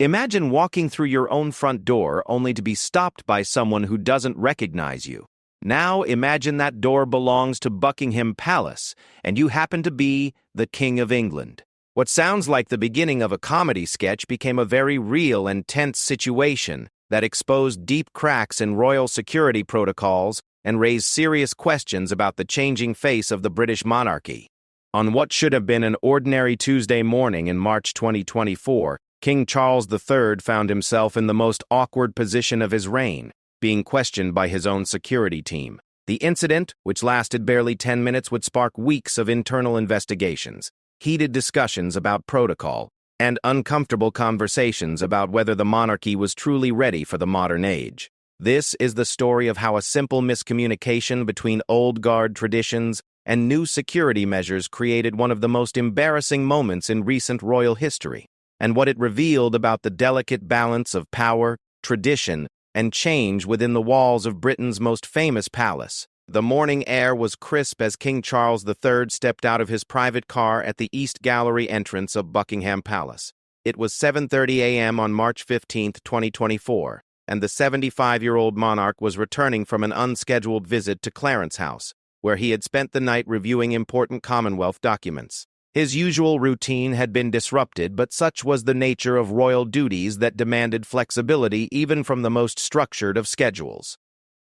Imagine walking through your own front door only to be stopped by someone who doesn't recognize you. Now imagine that door belongs to Buckingham Palace, and you happen to be the King of England. What sounds like the beginning of a comedy sketch became a very real and tense situation that exposed deep cracks in royal security protocols and raised serious questions about the changing face of the British monarchy. On what should have been an ordinary Tuesday morning in March 2024, King Charles III found himself in the most awkward position of his reign, being questioned by his own security team. The incident, which lasted barely 10 minutes, would spark weeks of internal investigations, heated discussions about protocol, and uncomfortable conversations about whether the monarchy was truly ready for the modern age. This is the story of how a simple miscommunication between old guard traditions and new security measures created one of the most embarrassing moments in recent royal history, and what it revealed about the delicate balance of power, tradition, and change within the walls of Britain's most famous palace. The morning air was crisp as King Charles III stepped out of his private car at the East Gallery entrance of Buckingham Palace. It was 7:30 a.m. on March 15, 2024, and the 75-year-old monarch was returning from an unscheduled visit to Clarence House, where he had spent the night reviewing important Commonwealth documents. His usual routine had been disrupted, but such was the nature of royal duties that demanded flexibility even from the most structured of schedules.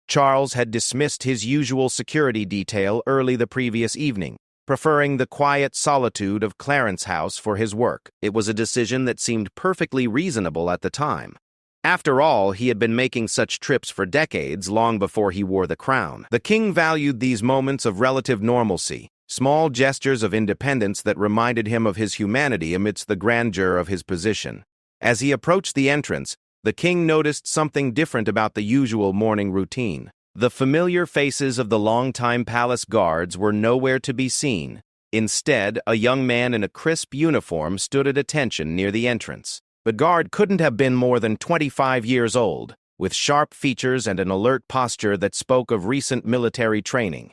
Charles had dismissed his usual security detail early the previous evening, preferring the quiet solitude of Clarence House for his work. It was a decision that seemed perfectly reasonable at the time. After all, he had been making such trips for decades, long before he wore the crown. The king valued these moments of relative normalcy, small gestures of independence that reminded him of his humanity amidst the grandeur of his position. As he approached the entrance, the king noticed something different about the usual morning routine. The familiar faces of the longtime palace guards were nowhere to be seen. Instead, a young man in a crisp uniform stood at attention near the entrance. The guard couldn't have been more than 25 years old, with sharp features and an alert posture that spoke of recent military training.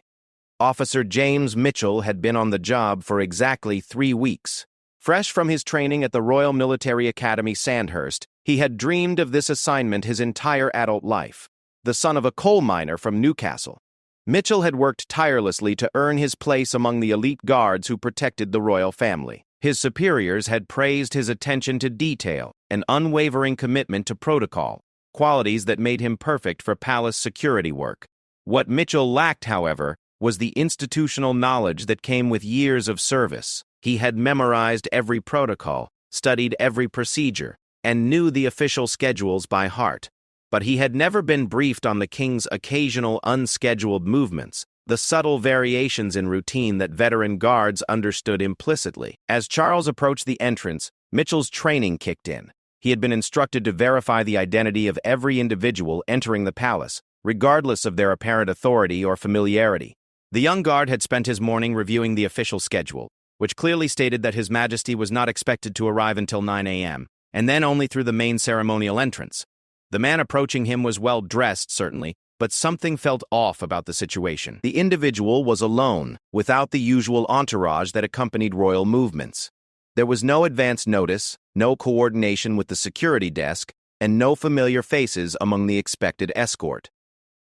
Officer James Mitchell had been on the job for exactly 3 weeks. Fresh from his training at the Royal Military Academy Sandhurst, he had dreamed of this assignment his entire adult life. The son of a coal miner from Newcastle, Mitchell had worked tirelessly to earn his place among the elite guards who protected the royal family. His superiors had praised his attention to detail and unwavering commitment to protocol, qualities that made him perfect for palace security work. What Mitchell lacked, however, was the institutional knowledge that came with years of service. He had memorized every protocol, studied every procedure, and knew the official schedules by heart. But he had never been briefed on the king's occasional unscheduled movements, the subtle variations in routine that veteran guards understood implicitly. As Charles approached the entrance, Mitchell's training kicked in. He had been instructed to verify the identity of every individual entering the palace, regardless of their apparent authority or familiarity. The young guard had spent his morning reviewing the official schedule, which clearly stated that His Majesty was not expected to arrive until 9 a.m., and then only through the main ceremonial entrance. The man approaching him was well dressed, certainly, but something felt off about the situation. The individual was alone, without the usual entourage that accompanied royal movements. There was no advance notice, no coordination with the security desk, and no familiar faces among the expected escort.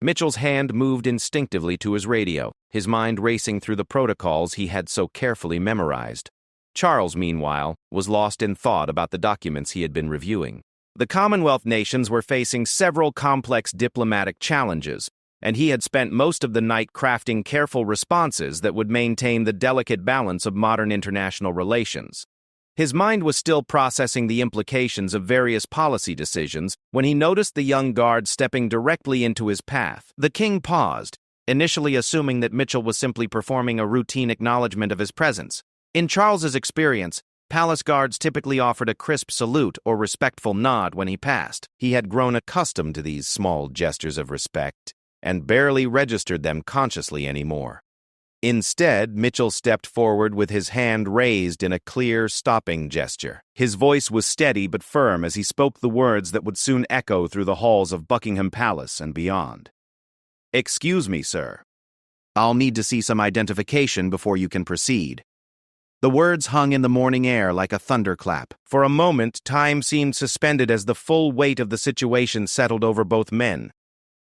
Mitchell's hand moved instinctively to his radio, his mind racing through the protocols he had so carefully memorized. Charles, meanwhile, was lost in thought about the documents he had been reviewing. The Commonwealth nations were facing several complex diplomatic challenges, and he had spent most of the night crafting careful responses that would maintain the delicate balance of modern international relations. His mind was still processing the implications of various policy decisions when he noticed the young guard stepping directly into his path. The king paused, initially assuming that Mitchell was simply performing a routine acknowledgement of his presence. In Charles's experience, palace guards typically offered a crisp salute or respectful nod when he passed. He had grown accustomed to these small gestures of respect and barely registered them consciously anymore. Instead, Mitchell stepped forward with his hand raised in a clear, stopping gesture. His voice was steady but firm as he spoke the words that would soon echo through the halls of Buckingham Palace and beyond. "Excuse me, sir. I'll need to see some identification before you can proceed." The words hung in the morning air like a thunderclap. For a moment, time seemed suspended as the full weight of the situation settled over both men.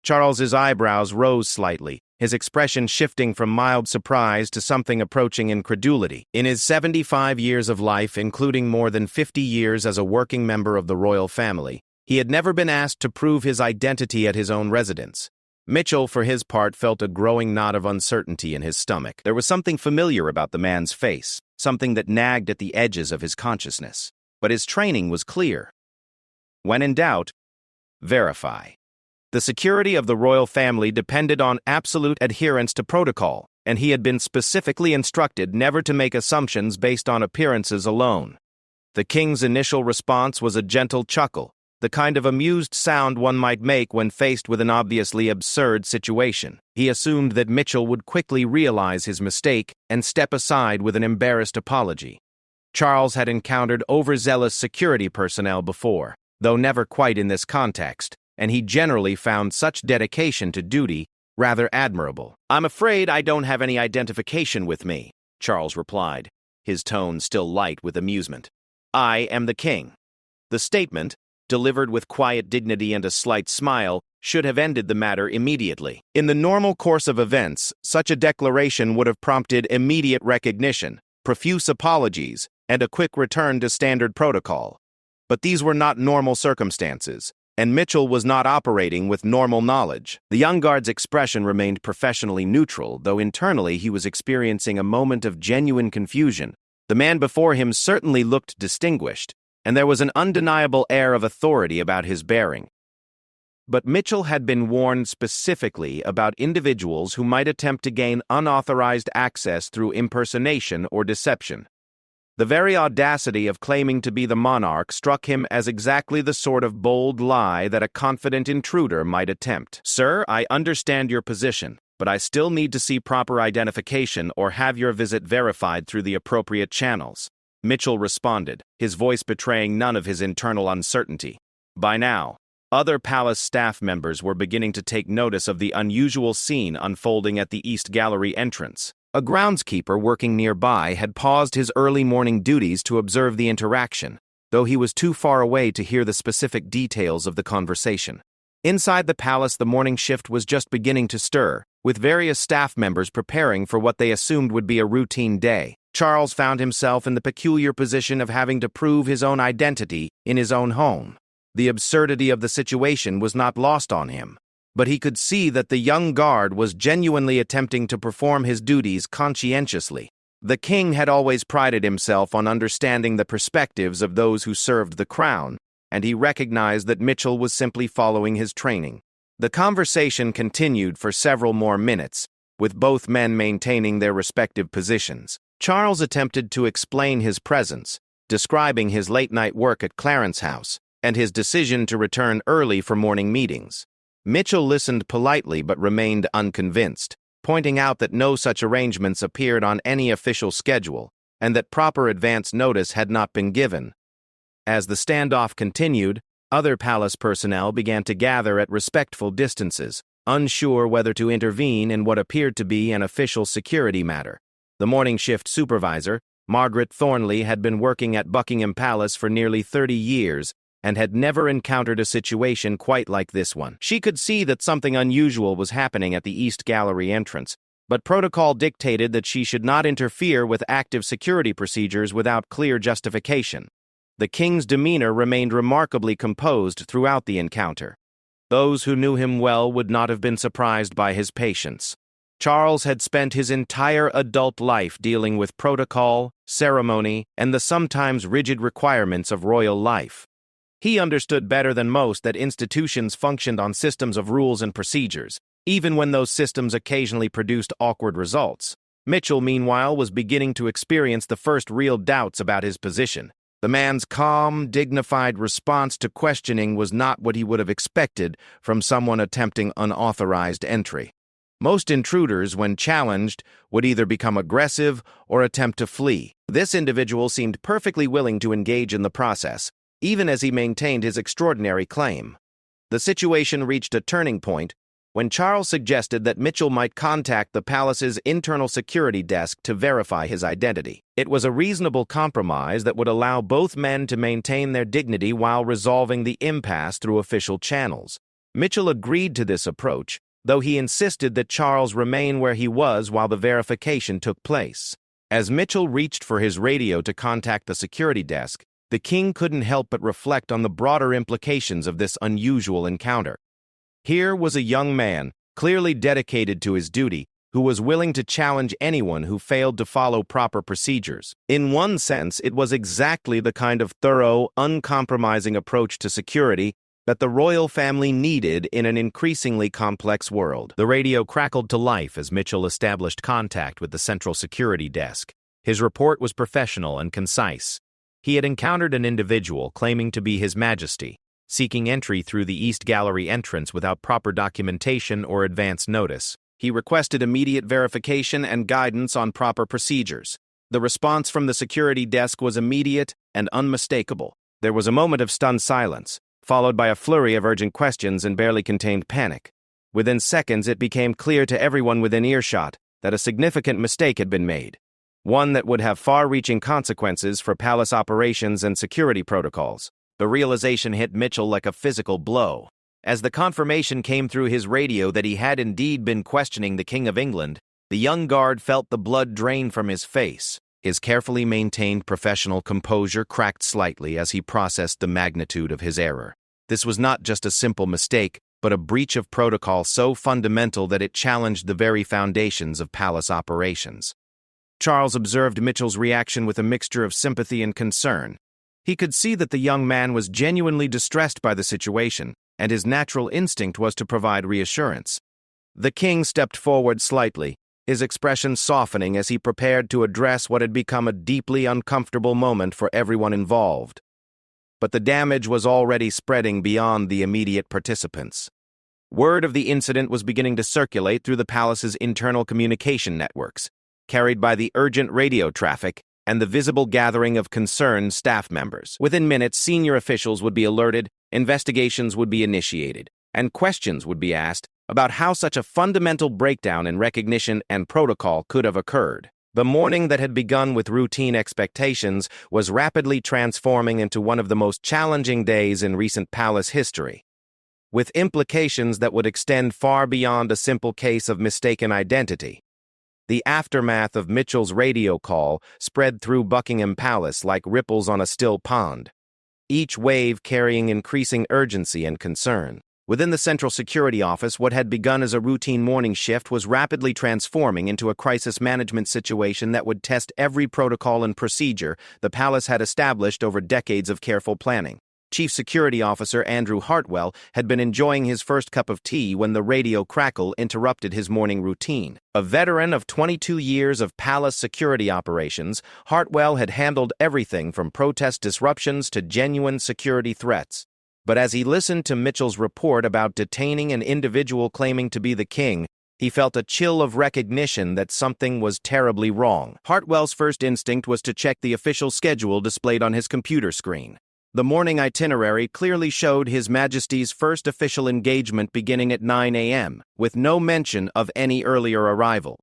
Charles's eyebrows rose slightly, his expression shifting from mild surprise to something approaching incredulity. In his 75 years of life, including more than 50 years as a working member of the royal family, he had never been asked to prove his identity at his own residence. Mitchell, for his part, felt a growing knot of uncertainty in his stomach. There was something familiar about the man's face, something that nagged at the edges of his consciousness. But his training was clear. When in doubt, verify. The security of the royal family depended on absolute adherence to protocol, and he had been specifically instructed never to make assumptions based on appearances alone. The king's initial response was a gentle chuckle, the kind of amused sound one might make when faced with an obviously absurd situation. He assumed that Mitchell would quickly realize his mistake and step aside with an embarrassed apology. Charles had encountered overzealous security personnel before, though never quite in this context, and he generally found such dedication to duty rather admirable. "I'm afraid I don't have any identification with me," Charles replied, his tone still light with amusement. "I am the king." The statement, delivered with quiet dignity and a slight smile, should have ended the matter immediately. In the normal course of events, such a declaration would have prompted immediate recognition, profuse apologies, and a quick return to standard protocol. But these were not normal circumstances, and Mitchell was not operating with normal knowledge. The young guard's expression remained professionally neutral, though internally he was experiencing a moment of genuine confusion. The man before him certainly looked distinguished, and there was an undeniable air of authority about his bearing. But Mitchell had been warned specifically about individuals who might attempt to gain unauthorized access through impersonation or deception. The very audacity of claiming to be the monarch struck him as exactly the sort of bold lie that a confident intruder might attempt. "Sir, I understand your position, but I still need to see proper identification or have your visit verified through the appropriate channels," Mitchell responded, his voice betraying none of his internal uncertainty. By now, other palace staff members were beginning to take notice of the unusual scene unfolding at the East Gallery entrance. A groundskeeper working nearby had paused his early morning duties to observe the interaction, though he was too far away to hear the specific details of the conversation. Inside the palace, the morning shift was just beginning to stir, with various staff members preparing for what they assumed would be a routine day. Charles found himself in the peculiar position of having to prove his own identity in his own home. The absurdity of the situation was not lost on him, but he could see that the young guard was genuinely attempting to perform his duties conscientiously. The king had always prided himself on understanding the perspectives of those who served the crown, and he recognized that Mitchell was simply following his training. The conversation continued for several more minutes, with both men maintaining their respective positions. Charles attempted to explain his presence, describing his late-night work at Clarence House and his decision to return early for morning meetings. Mitchell listened politely but remained unconvinced, pointing out that no such arrangements appeared on any official schedule and that proper advance notice had not been given. As the standoff continued, other palace personnel began to gather at respectful distances, unsure whether to intervene in what appeared to be an official security matter. The morning shift supervisor, Margaret Thornley, had been working at Buckingham Palace for nearly 30 years and had never encountered a situation quite like this one. She could see that something unusual was happening at the East Gallery entrance, but protocol dictated that she should not interfere with active security procedures without clear justification. The king's demeanor remained remarkably composed throughout the encounter. Those who knew him well would not have been surprised by his patience. Charles had spent his entire adult life dealing with protocol, ceremony, and the sometimes rigid requirements of royal life. He understood better than most that institutions functioned on systems of rules and procedures, even when those systems occasionally produced awkward results. Mitchell, meanwhile, was beginning to experience the first real doubts about his position. The man's calm, dignified response to questioning was not what he would have expected from someone attempting unauthorized entry. Most intruders, when challenged, would either become aggressive or attempt to flee. This individual seemed perfectly willing to engage in the process, even as he maintained his extraordinary claim. The situation reached a turning point when Charles suggested that Mitchell might contact the palace's internal security desk to verify his identity. It was a reasonable compromise that would allow both men to maintain their dignity while resolving the impasse through official channels. Mitchell agreed to this approach, though he insisted that Charles remain where he was while the verification took place. As Mitchell reached for his radio to contact the security desk, the king couldn't help but reflect on the broader implications of this unusual encounter. Here was a young man, clearly dedicated to his duty, who was willing to challenge anyone who failed to follow proper procedures. In one sense, it was exactly the kind of thorough, uncompromising approach to security that the royal family needed in an increasingly complex world. The radio crackled to life as Mitchell established contact with the central security desk. His report was professional and concise. He had encountered an individual claiming to be His Majesty, seeking entry through the East Gallery entrance without proper documentation or advance notice. He requested immediate verification and guidance on proper procedures. The response from the security desk was immediate and unmistakable. There was a moment of stunned silence, followed by a flurry of urgent questions and barely contained panic. Within seconds, it became clear to everyone within earshot that a significant mistake had been made, one that would have far-reaching consequences for palace operations and security protocols. The realization hit Mitchell like a physical blow. As the confirmation came through his radio that he had indeed been questioning the King of England, the young guard felt the blood drain from his face. His carefully maintained professional composure cracked slightly as he processed the magnitude of his error. This was not just a simple mistake, but a breach of protocol so fundamental that it challenged the very foundations of palace operations. Charles observed Mitchell's reaction with a mixture of sympathy and concern. He could see that the young man was genuinely distressed by the situation, and his natural instinct was to provide reassurance. The king stepped forward slightly, his expression softening as he prepared to address what had become a deeply uncomfortable moment for everyone involved. But the damage was already spreading beyond the immediate participants. Word of the incident was beginning to circulate through the palace's internal communication networks, carried by the urgent radio traffic and the visible gathering of concerned staff members. Within minutes, senior officials would be alerted, investigations would be initiated, and questions would be asked about how such a fundamental breakdown in recognition and protocol could have occurred. The morning that had begun with routine expectations was rapidly transforming into one of the most challenging days in recent palace history, with implications that would extend far beyond a simple case of mistaken identity. The aftermath of Mitchell's radio call spread through Buckingham Palace like ripples on a still pond, each wave carrying increasing urgency and concern. Within the Central Security Office, what had begun as a routine morning shift was rapidly transforming into a crisis management situation that would test every protocol and procedure the palace had established over decades of careful planning. Chief Security Officer Andrew Hartwell had been enjoying his first cup of tea when the radio crackle interrupted his morning routine. A veteran of 22 years of palace security operations, Hartwell had handled everything from protest disruptions to genuine security threats. But as he listened to Mitchell's report about detaining an individual claiming to be the king, he felt a chill of recognition that something was terribly wrong. Hartwell's first instinct was to check the official schedule displayed on his computer screen. The morning itinerary clearly showed His Majesty's first official engagement beginning at 9 a.m., with no mention of any earlier arrival.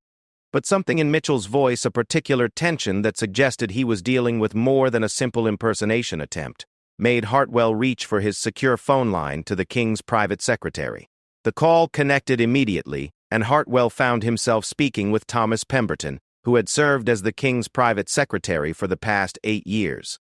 But something in Mitchell's voice, a particular tension that suggested he was dealing with more than a simple impersonation attempt, made Hartwell reach for his secure phone line to the king's private secretary. The call connected immediately, and Hartwell found himself speaking with Thomas Pemberton, who had served as the king's private secretary for the past 8 years.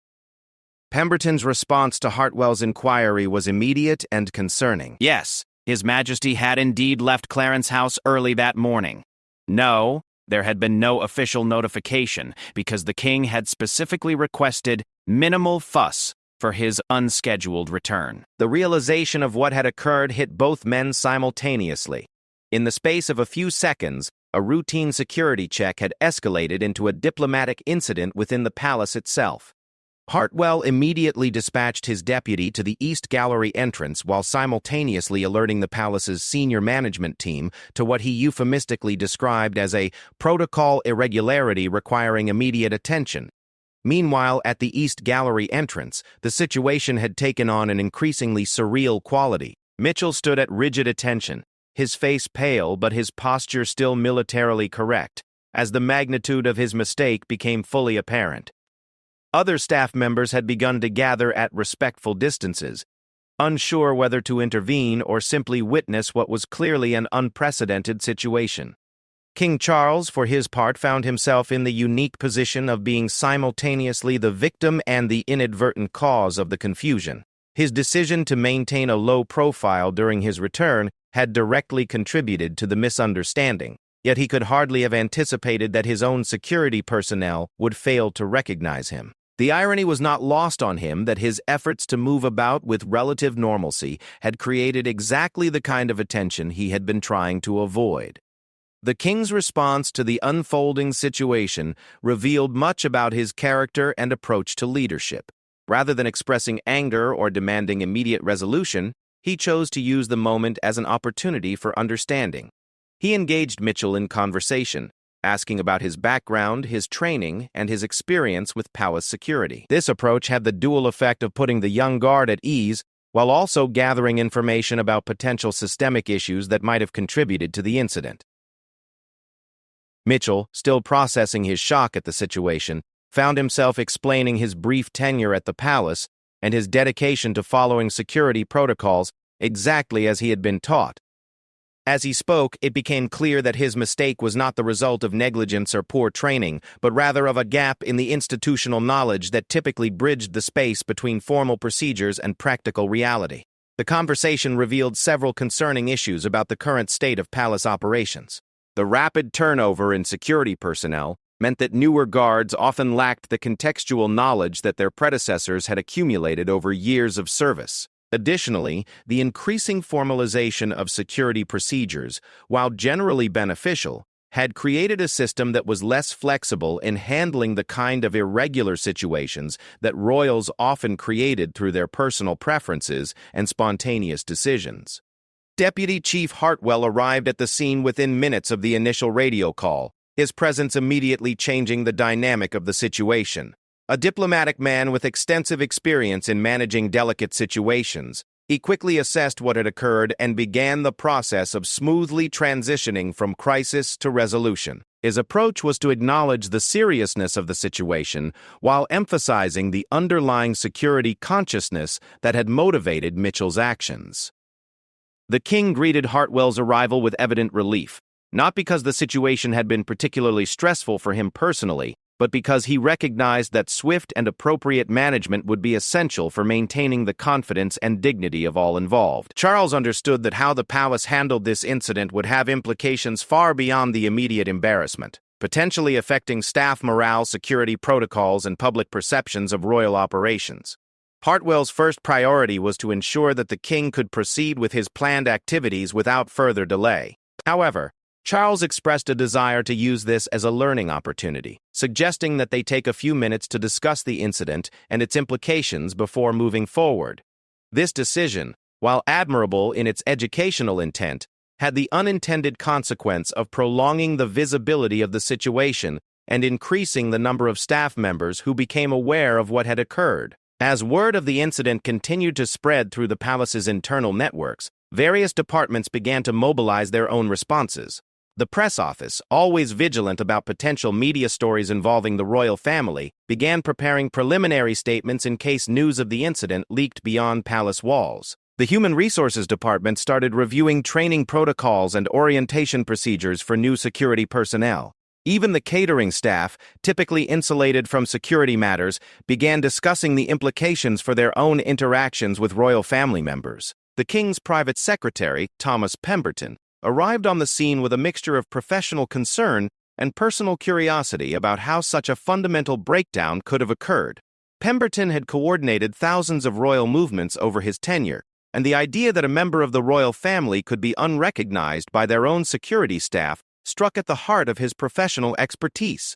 Pemberton's response to Hartwell's inquiry was immediate and concerning. Yes, His Majesty had indeed left Clarence House early that morning. No, there had been no official notification because the king had specifically requested minimal fuss for his unscheduled return. The realization of what had occurred hit both men simultaneously. In the space of a few seconds, a routine security check had escalated into a diplomatic incident within the palace itself. Hartwell immediately dispatched his deputy to the East Gallery entrance while simultaneously alerting the palace's senior management team to what he euphemistically described as a protocol irregularity requiring immediate attention. Meanwhile, at the East Gallery entrance, the situation had taken on an increasingly surreal quality. Mitchell stood at rigid attention, his face pale but his posture still militarily correct, as the magnitude of his mistake became fully apparent. Other staff members had begun to gather at respectful distances, unsure whether to intervene or simply witness what was clearly an unprecedented situation. King Charles, for his part, found himself in the unique position of being simultaneously the victim and the inadvertent cause of the confusion. His decision to maintain a low profile during his return had directly contributed to the misunderstanding, yet he could hardly have anticipated that his own security personnel would fail to recognize him. The irony was not lost on him that his efforts to move about with relative normalcy had created exactly the kind of attention he had been trying to avoid. The king's response to the unfolding situation revealed much about his character and approach to leadership. Rather than expressing anger or demanding immediate resolution, he chose to use the moment as an opportunity for understanding. He engaged Mitchell in conversation, asking about his background, his training, and his experience with palace security. This approach had the dual effect of putting the young guard at ease while also gathering information about potential systemic issues that might have contributed to the incident. Mitchell, still processing his shock at the situation, found himself explaining his brief tenure at the palace and his dedication to following security protocols exactly as he had been taught. As he spoke, it became clear that his mistake was not the result of negligence or poor training, but rather of a gap in the institutional knowledge that typically bridged the space between formal procedures and practical reality. The conversation revealed several concerning issues about the current state of palace operations. The rapid turnover in security personnel meant that newer guards often lacked the contextual knowledge that their predecessors had accumulated over years of service. Additionally, the increasing formalization of security procedures, while generally beneficial, had created a system that was less flexible in handling the kind of irregular situations that royals often created through their personal preferences and spontaneous decisions. Deputy Chief Hartwell arrived at the scene within minutes of the initial radio call, his presence immediately changing the dynamic of the situation. A diplomatic man with extensive experience in managing delicate situations, he quickly assessed what had occurred and began the process of smoothly transitioning from crisis to resolution. His approach was to acknowledge the seriousness of the situation while emphasizing the underlying security consciousness that had motivated Mitchell's actions. The king greeted Hartwell's arrival with evident relief, not because the situation had been particularly stressful for him personally, but because he recognized that swift and appropriate management would be essential for maintaining the confidence and dignity of all involved. Charles understood that how the palace handled this incident would have implications far beyond the immediate embarrassment, potentially affecting staff morale, security protocols, and public perceptions of royal operations. Hartwell's first priority was to ensure that the king could proceed with his planned activities without further delay. However, Charles expressed a desire to use this as a learning opportunity, suggesting that they take a few minutes to discuss the incident and its implications before moving forward. This decision, while admirable in its educational intent, had the unintended consequence of prolonging the visibility of the situation and increasing the number of staff members who became aware of what had occurred. As word of the incident continued to spread through the palace's internal networks, various departments began to mobilize their own responses. The press office, always vigilant about potential media stories involving the royal family, began preparing preliminary statements in case news of the incident leaked beyond palace walls. The Human Resources Department started reviewing training protocols and orientation procedures for new security personnel. Even the catering staff, typically insulated from security matters, began discussing the implications for their own interactions with royal family members. The king's private secretary, Thomas Pemberton, arrived on the scene with a mixture of professional concern and personal curiosity about how such a fundamental breakdown could have occurred. Pemberton had coordinated thousands of royal movements over his tenure, and the idea that a member of the royal family could be unrecognized by their own security staff struck at the heart of his professional expertise.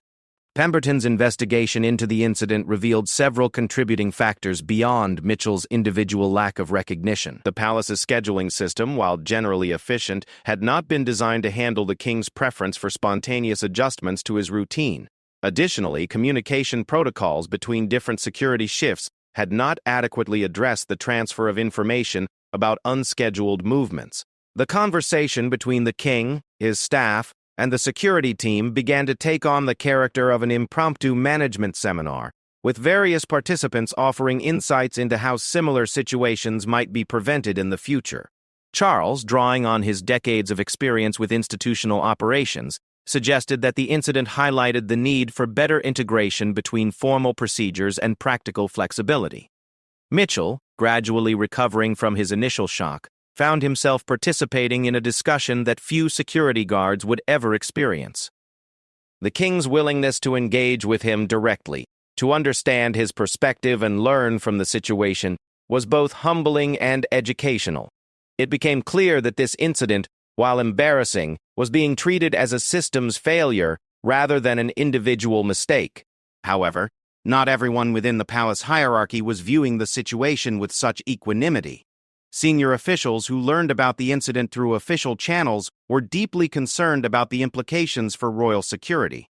Pemberton's investigation into the incident revealed several contributing factors beyond Mitchell's individual lack of recognition. The palace's scheduling system, while generally efficient, had not been designed to handle the king's preference for spontaneous adjustments to his routine. Additionally, communication protocols between different security shifts had not adequately addressed the transfer of information about unscheduled movements. The conversation between the king, his staff, and the security team began to take on the character of an impromptu management seminar, with various participants offering insights into how similar situations might be prevented in the future. Charles, drawing on his decades of experience with institutional operations, suggested that the incident highlighted the need for better integration between formal procedures and practical flexibility. Mitchell, gradually recovering from his initial shock, found himself participating in a discussion that few security guards would ever experience. The king's willingness to engage with him directly, to understand his perspective and learn from the situation, was both humbling and educational. It became clear that this incident, while embarrassing, was being treated as a systems failure rather than an individual mistake. However, not everyone within the palace hierarchy was viewing the situation with such equanimity. Senior officials who learned about the incident through official channels were deeply concerned about the implications for royal security.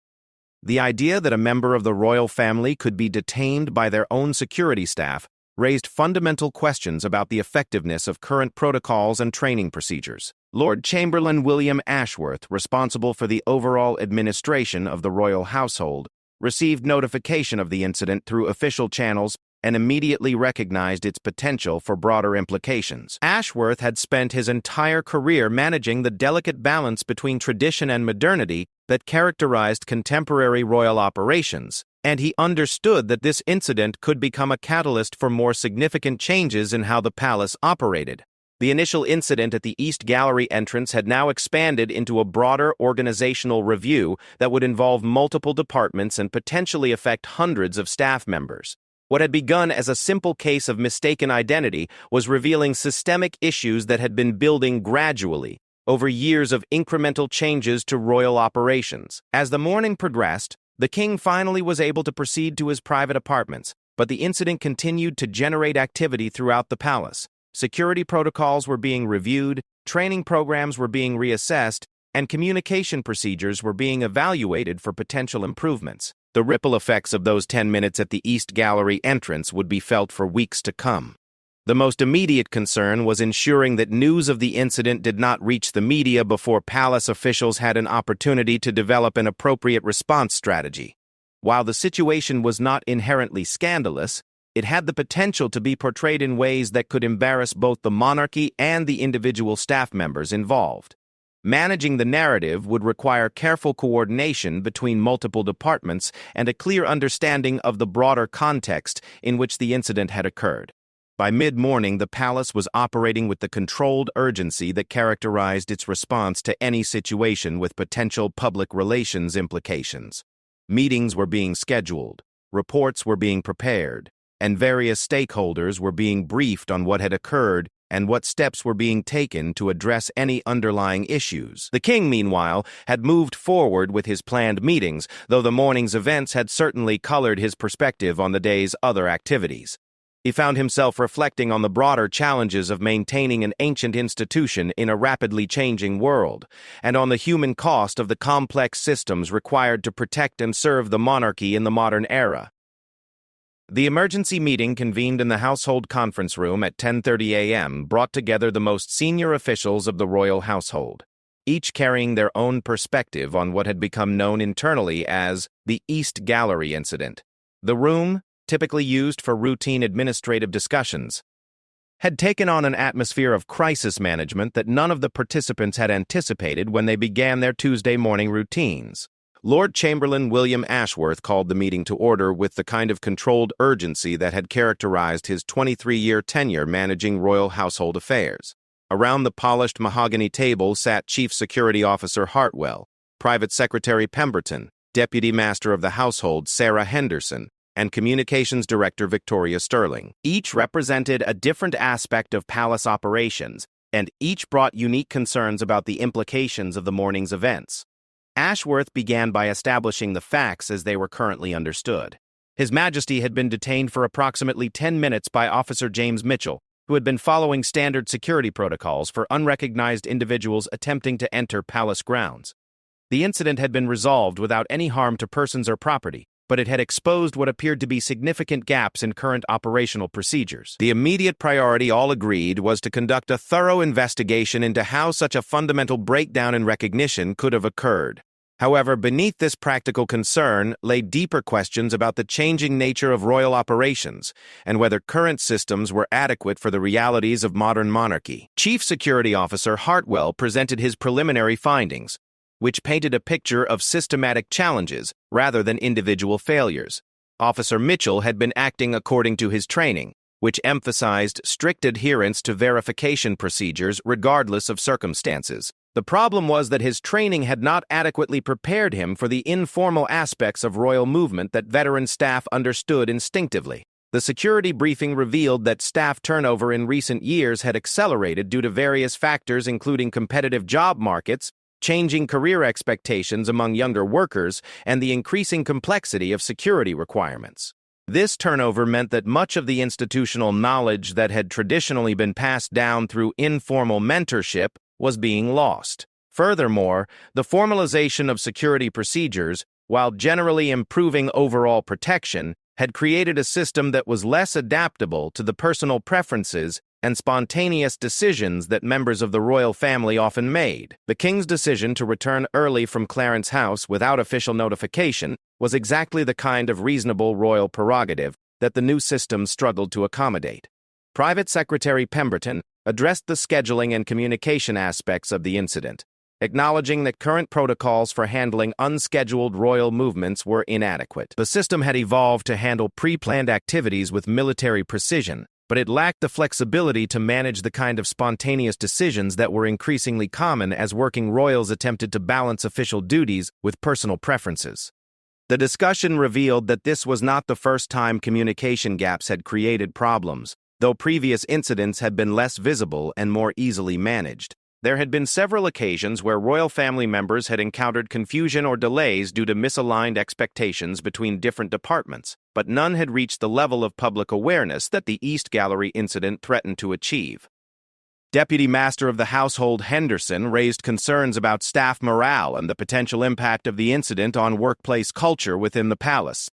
The idea that a member of the royal family could be detained by their own security staff raised fundamental questions about the effectiveness of current protocols and training procedures. Lord Chamberlain William Ashworth, responsible for the overall administration of the royal household, received notification of the incident through official channels and immediately recognized its potential for broader implications. Ashworth had spent his entire career managing the delicate balance between tradition and modernity that characterized contemporary royal operations, and he understood that this incident could become a catalyst for more significant changes in how the palace operated. The initial incident at the East Gallery entrance had now expanded into a broader organizational review that would involve multiple departments and potentially affect hundreds of staff members. What had begun as a simple case of mistaken identity was revealing systemic issues that had been building gradually over years of incremental changes to royal operations. As the morning progressed, the king finally was able to proceed to his private apartments, but the incident continued to generate activity throughout the palace. Security protocols were being reviewed, training programs were being reassessed, and communication procedures were being evaluated for potential improvements. The ripple effects of those 10 minutes at the East Gallery entrance would be felt for weeks to come. The most immediate concern was ensuring that news of the incident did not reach the media before palace officials had an opportunity to develop an appropriate response strategy. While the situation was not inherently scandalous, it had the potential to be portrayed in ways that could embarrass both the monarchy and the individual staff members involved. Managing the narrative would require careful coordination between multiple departments and a clear understanding of the broader context in which the incident had occurred. By mid-morning, the palace was operating with the controlled urgency that characterized its response to any situation with potential public relations implications. Meetings were being scheduled, reports were being prepared, and various stakeholders were being briefed on what had occurred and what steps were being taken to address any underlying issues. The king, meanwhile, had moved forward with his planned meetings, though the morning's events had certainly colored his perspective on the day's other activities. He found himself reflecting on the broader challenges of maintaining an ancient institution in a rapidly changing world, and on the human cost of the complex systems required to protect and serve the monarchy in the modern era. The emergency meeting convened in the household conference room at 10:30 a.m. brought together the most senior officials of the royal household, each carrying their own perspective on what had become known internally as the East Gallery incident. The room, typically used for routine administrative discussions, had taken on an atmosphere of crisis management that none of the participants had anticipated when they began their Tuesday morning routines. Lord Chamberlain William Ashworth called the meeting to order with the kind of controlled urgency that had characterized his 23-year tenure managing royal household affairs. Around the polished mahogany table sat Chief Security Officer Hartwell, Private Secretary Pemberton, Deputy Master of the Household Sarah Henderson, and Communications Director Victoria Sterling. Each represented a different aspect of palace operations, and each brought unique concerns about the implications of the morning's events. Ashworth began by establishing the facts as they were currently understood. His Majesty had been detained for approximately 10 minutes by Officer James Mitchell, who had been following standard security protocols for unrecognized individuals attempting to enter palace grounds. The incident had been resolved without any harm to persons or property, but it had exposed what appeared to be significant gaps in current operational procedures. The immediate priority, all agreed, was to conduct a thorough investigation into how such a fundamental breakdown in recognition could have occurred. However, beneath this practical concern lay deeper questions about the changing nature of royal operations and whether current systems were adequate for the realities of modern monarchy. Chief Security Officer Hartwell presented his preliminary findings, which painted a picture of systematic challenges rather than individual failures. Officer Mitchell had been acting according to his training, which emphasized strict adherence to verification procedures regardless of circumstances. The problem was that his training had not adequately prepared him for the informal aspects of royal movement that veteran staff understood instinctively. The security briefing revealed that staff turnover in recent years had accelerated due to various factors including competitive job markets, changing career expectations among younger workers, and the increasing complexity of security requirements. This turnover meant that much of the institutional knowledge that had traditionally been passed down through informal mentorship was being lost. Furthermore, the formalization of security procedures, while generally improving overall protection, had created a system that was less adaptable to the personal preferences and spontaneous decisions that members of the royal family often made. The king's decision to return early from Clarence House without official notification was exactly the kind of reasonable royal prerogative that the new system struggled to accommodate. Private Secretary Pemberton addressed the scheduling and communication aspects of the incident, acknowledging that current protocols for handling unscheduled royal movements were inadequate. The system had evolved to handle pre-planned activities with military precision, but it lacked the flexibility to manage the kind of spontaneous decisions that were increasingly common as working royals attempted to balance official duties with personal preferences. The discussion revealed that this was not the first time communication gaps had created problems, though previous incidents had been less visible and more easily managed. There had been several occasions where royal family members had encountered confusion or delays due to misaligned expectations between different departments, but none had reached the level of public awareness that the East Gallery incident threatened to achieve. Deputy Master of the Household Henderson raised concerns about staff morale and the potential impact of the incident on workplace culture within the palace.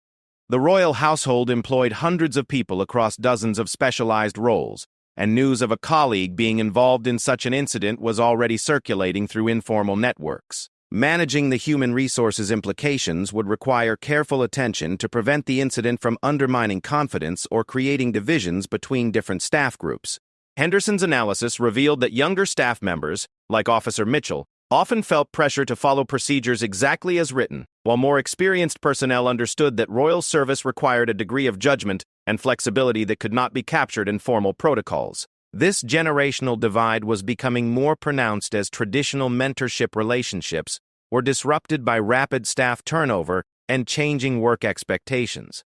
The royal household employed hundreds of people across dozens of specialized roles, and news of a colleague being involved in such an incident was already circulating through informal networks. Managing the human resources implications would require careful attention to prevent the incident from undermining confidence or creating divisions between different staff groups. Henderson's analysis revealed that younger staff members, like Officer Mitchell, often felt pressure to follow procedures exactly as written, while more experienced personnel understood that royal service required a degree of judgment and flexibility that could not be captured in formal protocols. This generational divide was becoming more pronounced as traditional mentorship relationships were disrupted by rapid staff turnover and changing work expectations.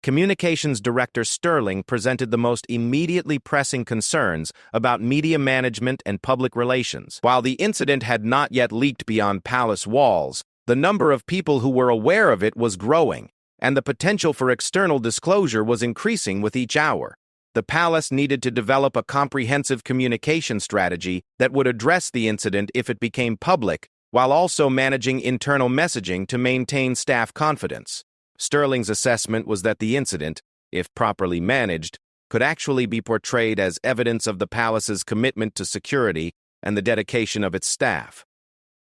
Communications Director Sterling presented the most immediately pressing concerns about media management and public relations. While the incident had not yet leaked beyond palace walls, the number of people who were aware of it was growing, and the potential for external disclosure was increasing with each hour. The palace needed to develop a comprehensive communication strategy that would address the incident if it became public, while also managing internal messaging to maintain staff confidence. Sterling's assessment was that the incident, if properly managed, could actually be portrayed as evidence of the palace's commitment to security and the dedication of its staff.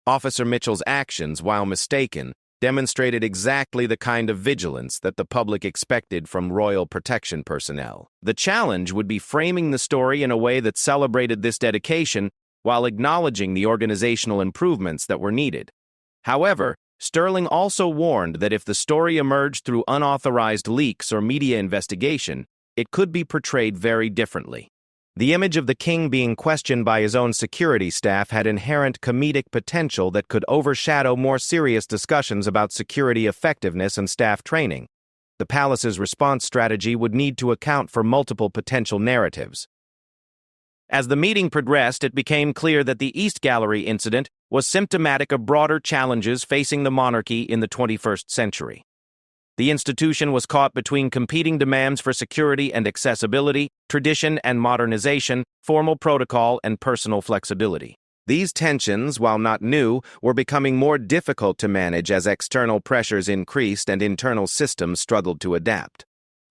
Officer Mitchell's actions, while mistaken, demonstrated exactly the kind of vigilance that the public expected from royal protection personnel. The challenge would be framing the story in a way that celebrated this dedication while acknowledging the organizational improvements that were needed. However, Sterling also warned that if the story emerged through unauthorized leaks or media investigation, it could be portrayed very differently. The image of the king being questioned by his own security staff had inherent comedic potential that could overshadow more serious discussions about security effectiveness and staff training. The palace's response strategy would need to account for multiple potential narratives. As the meeting progressed, it became clear that the East Gallery incident was symptomatic of broader challenges facing the monarchy in the 21st century. The institution was caught between competing demands for security and accessibility, tradition and modernization, formal protocol and personal flexibility. These tensions, while not new, were becoming more difficult to manage as external pressures increased and internal systems struggled to adapt.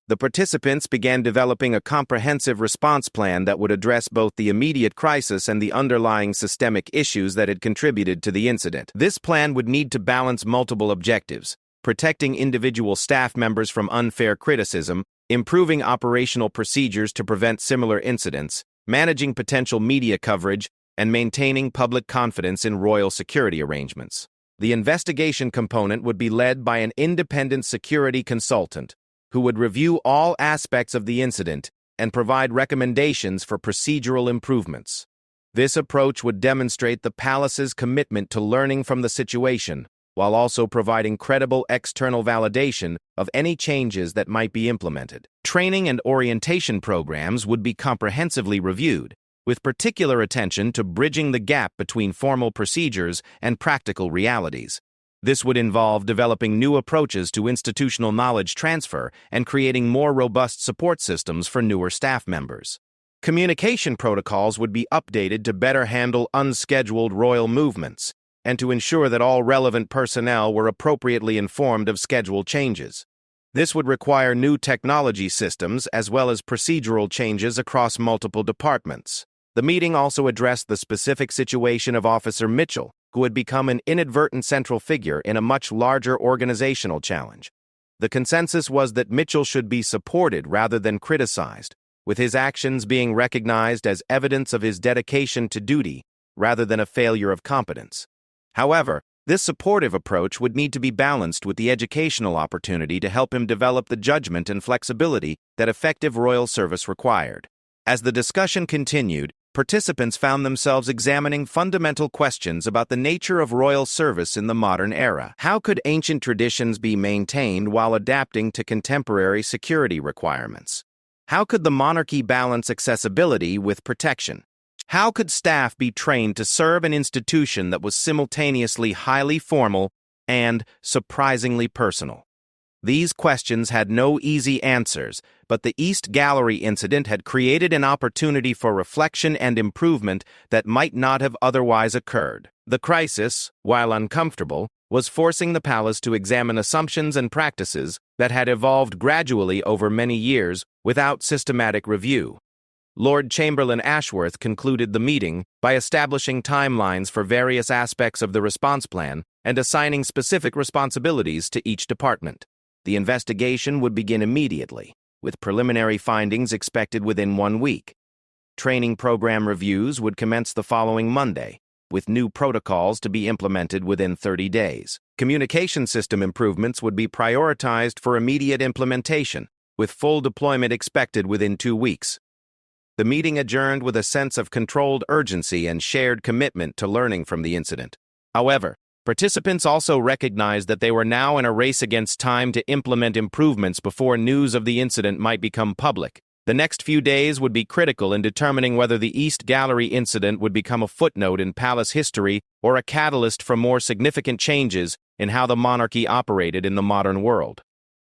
The participants began developing a comprehensive response plan that would address both the immediate crisis and the underlying systemic issues that had contributed to the incident. This plan would need to balance multiple objectives: protecting individual staff members from unfair criticism, improving operational procedures to prevent similar incidents, managing potential media coverage, and maintaining public confidence in royal security arrangements. The investigation component would be led by an independent security consultant who would review all aspects of the incident and provide recommendations for procedural improvements. This approach would demonstrate the palace's commitment to learning from the situation, while also providing credible external validation of any changes that might be implemented. Training and orientation programs would be comprehensively reviewed, with particular attention to bridging the gap between formal procedures and practical realities. This would involve developing new approaches to institutional knowledge transfer and creating more robust support systems for newer staff members. Communication protocols would be updated to better handle unscheduled royal movements and to ensure that all relevant personnel were appropriately informed of schedule changes. This would require new technology systems as well as procedural changes across multiple departments. The meeting also addressed the specific situation of Officer Mitchell, who had become an inadvertent central figure in a much larger organizational challenge. The consensus was that Mitchell should be supported rather than criticized, with his actions being recognized as evidence of his dedication to duty rather than a failure of competence. However, this supportive approach would need to be balanced with the educational opportunity to help him develop the judgment and flexibility that effective royal service required. As the discussion continued, participants found themselves examining fundamental questions about the nature of royal service in the modern era. How could ancient traditions be maintained while adapting to contemporary security requirements? How could the monarchy balance accessibility with protection? How could staff be trained to serve an institution that was simultaneously highly formal and surprisingly personal? These questions had no easy answers, but the East Gallery incident had created an opportunity for reflection and improvement that might not have otherwise occurred. The crisis, while uncomfortable, was forcing the palace to examine assumptions and practices that had evolved gradually over many years without systematic review. Lord Chamberlain Ashworth concluded the meeting by establishing timelines for various aspects of the response plan and assigning specific responsibilities to each department. The investigation would begin immediately, with preliminary findings expected within 1 week. Training program reviews would commence the following Monday, with new protocols to be implemented within 30 days. Communication system improvements would be prioritized for immediate implementation, with full deployment expected within 2 weeks. The meeting adjourned with a sense of controlled urgency and shared commitment to learning from the incident. However, participants also recognized that they were now in a race against time to implement improvements before news of the incident might become public. The next few days would be critical in determining whether the East Gallery incident would become a footnote in palace history or a catalyst for more significant changes in how the monarchy operated in the modern world.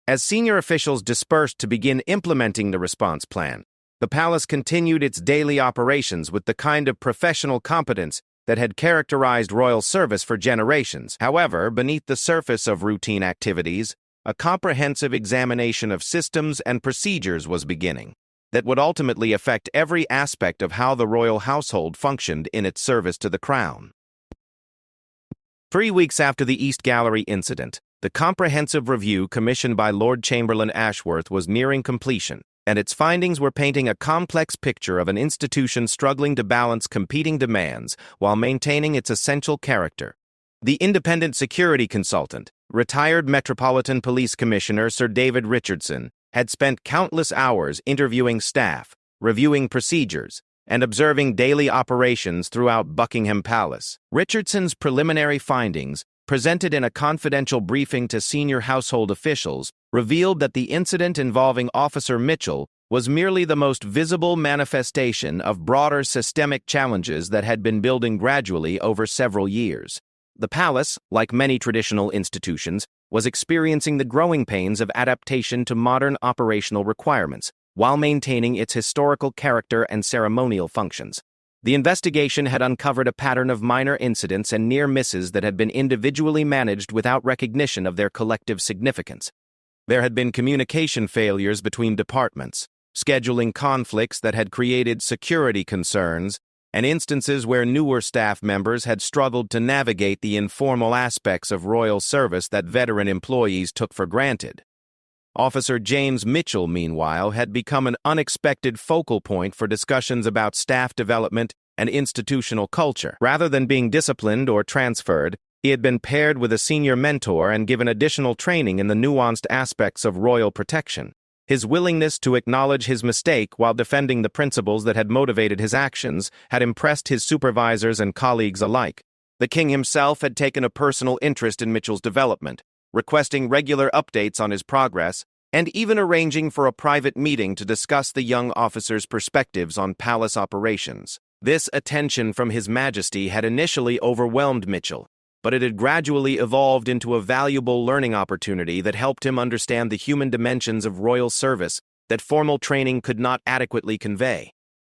As senior officials dispersed to begin implementing the response plan, the palace continued its daily operations with the kind of professional competence that had characterized royal service for generations. However, beneath the surface of routine activities, a comprehensive examination of systems and procedures was beginning that would ultimately affect every aspect of how the royal household functioned in its service to the crown. 3 weeks after the East Gallery incident, the comprehensive review commissioned by Lord Chamberlain Ashworth was nearing completion, and its findings were painting a complex picture of an institution struggling to balance competing demands while maintaining its essential character. The independent security consultant, retired Metropolitan Police Commissioner Sir David Richardson, had spent countless hours interviewing staff, reviewing procedures, and observing daily operations throughout Buckingham Palace. Richardson's preliminary findings, presented in a confidential briefing to senior household officials, revealed that the incident involving Officer Mitchell was merely the most visible manifestation of broader systemic challenges that had been building gradually over several years. The palace, like many traditional institutions, was experiencing the growing pains of adaptation to modern operational requirements, while maintaining its historical character and ceremonial functions. The investigation had uncovered a pattern of minor incidents and near misses that had been individually managed without recognition of their collective significance. There had been communication failures between departments, scheduling conflicts that had created security concerns, and instances where newer staff members had struggled to navigate the informal aspects of royal service that veteran employees took for granted. Officer James Mitchell, meanwhile, had become an unexpected focal point for discussions about staff development and institutional culture. Rather than being disciplined or transferred, he had been paired with a senior mentor and given additional training in the nuanced aspects of royal protection. His willingness to acknowledge his mistake while defending the principles that had motivated his actions had impressed his supervisors and colleagues alike. The king himself had taken a personal interest in Mitchell's development, requesting regular updates on his progress, and even arranging for a private meeting to discuss the young officer's perspectives on palace operations. This attention from His Majesty had initially overwhelmed Mitchell, but it had gradually evolved into a valuable learning opportunity that helped him understand the human dimensions of royal service that formal training could not adequately convey.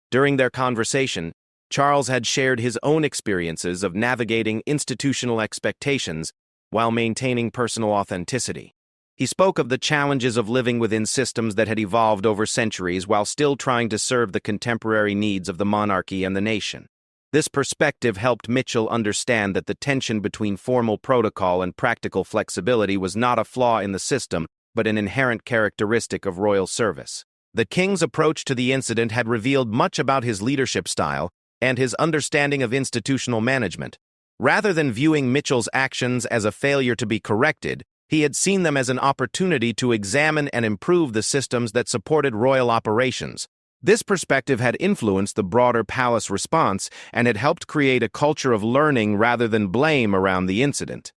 During their conversation, Charles had shared his own experiences of navigating institutional expectations while maintaining personal authenticity. He spoke of the challenges of living within systems that had evolved over centuries while still trying to serve the contemporary needs of the monarchy and the nation. This perspective helped Mitchell understand that the tension between formal protocol and practical flexibility was not a flaw in the system, but an inherent characteristic of royal service. The king's approach to the incident had revealed much about his leadership style and his understanding of institutional management. Rather than viewing Mitchell's actions as a failure to be corrected, he had seen them as an opportunity to examine and improve the systems that supported royal operations. This perspective had influenced the broader palace response and had helped create a culture of learning rather than blame around the incident.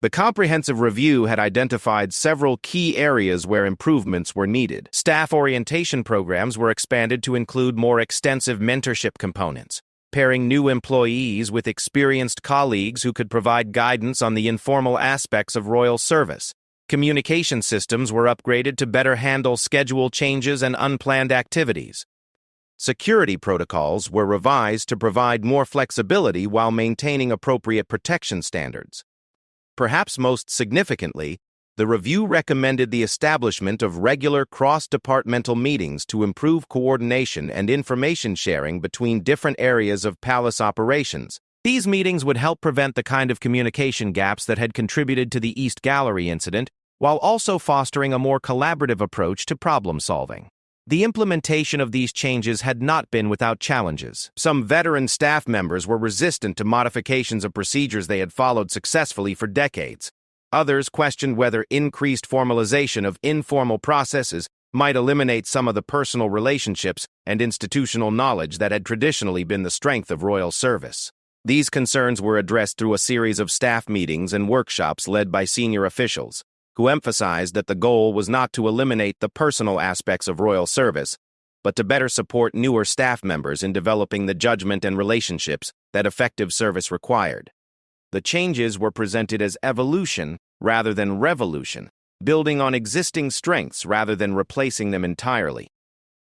The comprehensive review had identified several key areas where improvements were needed. Staff orientation programs were expanded to include more extensive mentorship components, pairing new employees with experienced colleagues who could provide guidance on the informal aspects of royal service. Communication systems were upgraded to better handle schedule changes and unplanned activities. Security protocols were revised to provide more flexibility while maintaining appropriate protection standards. Perhaps most significantly, the review recommended the establishment of regular cross-departmental meetings to improve coordination and information sharing between different areas of palace operations. These meetings would help prevent the kind of communication gaps that had contributed to the East Gallery incident, while also fostering a more collaborative approach to problem-solving. The implementation of these changes had not been without challenges. Some veteran staff members were resistant to modifications of procedures they had followed successfully for decades. Others questioned whether increased formalization of informal processes might eliminate some of the personal relationships and institutional knowledge that had traditionally been the strength of royal service. These concerns were addressed through a series of staff meetings and workshops led by senior officials, who emphasized that the goal was not to eliminate the personal aspects of royal service, but to better support newer staff members in developing the judgment and relationships that effective service required. The changes were presented as evolution rather than revolution, building on existing strengths rather than replacing them entirely.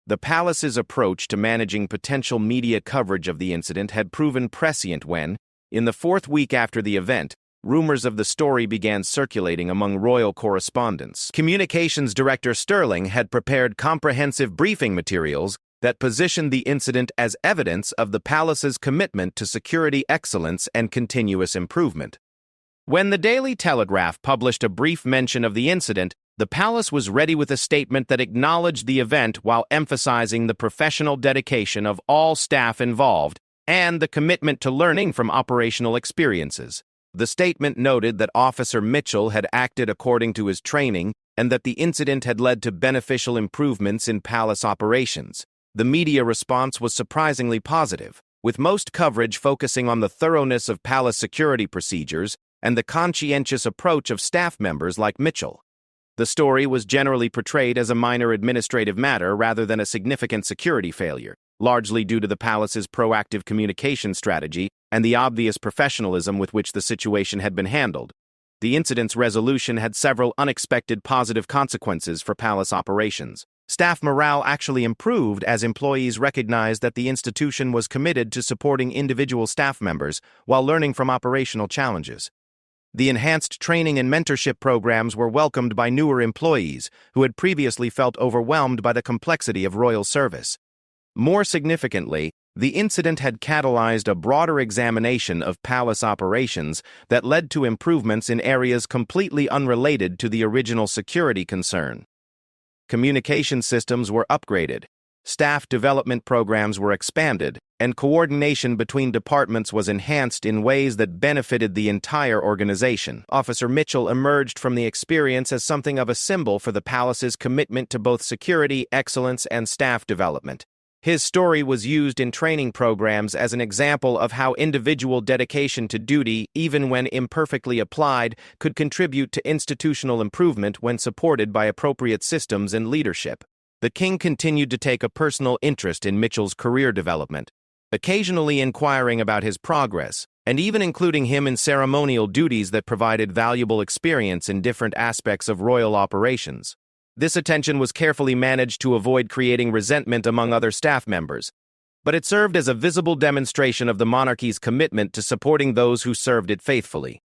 The palace's approach to managing potential media coverage of the incident had proven prescient when, in the fourth week after the event, rumors of the story began circulating among royal correspondents. Communications Director Sterling had prepared comprehensive briefing materials that positioned the incident as evidence of the palace's commitment to security excellence and continuous improvement. When the Daily Telegraph published a brief mention of the incident, the palace was ready with a statement that acknowledged the event while emphasizing the professional dedication of all staff involved and the commitment to learning from operational experiences. The statement noted that Officer Mitchell had acted according to his training and that the incident had led to beneficial improvements in palace operations. The media response was surprisingly positive, with most coverage focusing on the thoroughness of palace security procedures and the conscientious approach of staff members like Mitchell. The story was generally portrayed as a minor administrative matter rather than a significant security failure, largely due to the palace's proactive communication strategy and the obvious professionalism with which the situation had been handled. The incident's resolution had several unexpected positive consequences for palace operations. Staff morale actually improved as employees recognized that the institution was committed to supporting individual staff members while learning from operational challenges. The enhanced training and mentorship programs were welcomed by newer employees who had previously felt overwhelmed by the complexity of royal service. More significantly, the incident had catalyzed a broader examination of palace operations that led to improvements in areas completely unrelated to the original security concern. Communication systems were upgraded, staff development programs were expanded, and coordination between departments was enhanced in ways that benefited the entire organization. Officer Mitchell emerged from the experience as something of a symbol for the palace's commitment to both security, excellence, and staff development. His story was used in training programs as an example of how individual dedication to duty, even when imperfectly applied, could contribute to institutional improvement when supported by appropriate systems and leadership. The king continued to take a personal interest in Mitchell's career development, occasionally inquiring about his progress, and even including him in ceremonial duties that provided valuable experience in different aspects of royal operations. This attention was carefully managed to avoid creating resentment among other staff members, but it served as a visible demonstration of the monarchy's commitment to supporting those who served it faithfully.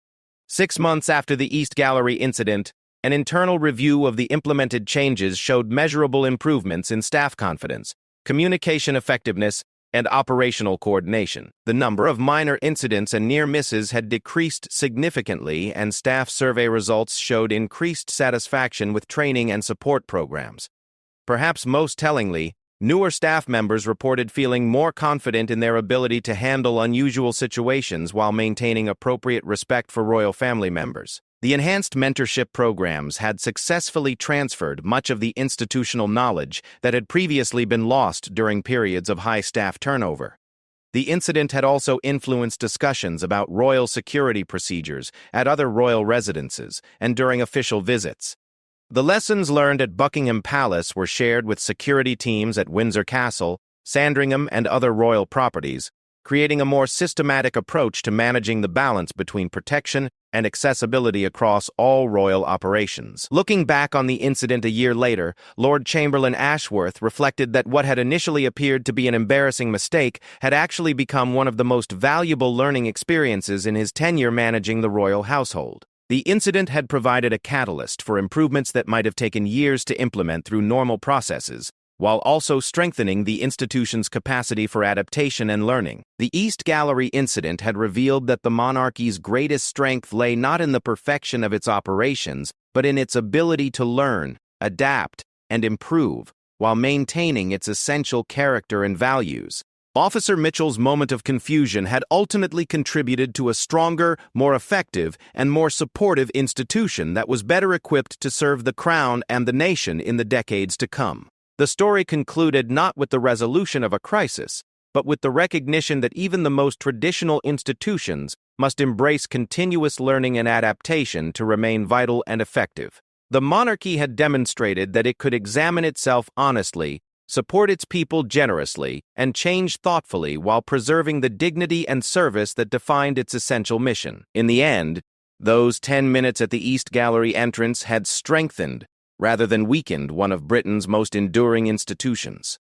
6 months after the East Gallery incident, an internal review of the implemented changes showed measurable improvements in staff confidence, communication effectiveness, and operational coordination. The number of minor incidents and near misses had decreased significantly, and staff survey results showed increased satisfaction with training and support programs. Perhaps most tellingly, newer staff members reported feeling more confident in their ability to handle unusual situations while maintaining appropriate respect for royal family members. The enhanced mentorship programs had successfully transferred much of the institutional knowledge that had previously been lost during periods of high staff turnover. The incident had also influenced discussions about royal security procedures at other royal residences and during official visits. The lessons learned at Buckingham Palace were shared with security teams at Windsor Castle, Sandringham, and other royal properties, creating a more systematic approach to managing the balance between protection and accessibility across all royal operations. Looking back on the incident a year later, Lord Chamberlain Ashworth reflected that what had initially appeared to be an embarrassing mistake had actually become one of the most valuable learning experiences in his tenure managing the royal household. The incident had provided a catalyst for improvements that might have taken years to implement through normal processes, while also strengthening the institution's capacity for adaptation and learning. The East Gallery incident had revealed that the monarchy's greatest strength lay not in the perfection of its operations, but in its ability to learn, adapt, and improve, while maintaining its essential character and values. Officer Mitchell's moment of confusion had ultimately contributed to a stronger, more effective, and more supportive institution that was better equipped to serve the crown and the nation in the decades to come. The story concluded not with the resolution of a crisis, but with the recognition that even the most traditional institutions must embrace continuous learning and adaptation to remain vital and effective. The monarchy had demonstrated that it could examine itself honestly, support its people generously, and change thoughtfully while preserving the dignity and service that defined its essential mission. In the end, those 10 minutes at the East Gallery entrance had strengthened, rather than weakened, one of Britain's most enduring institutions.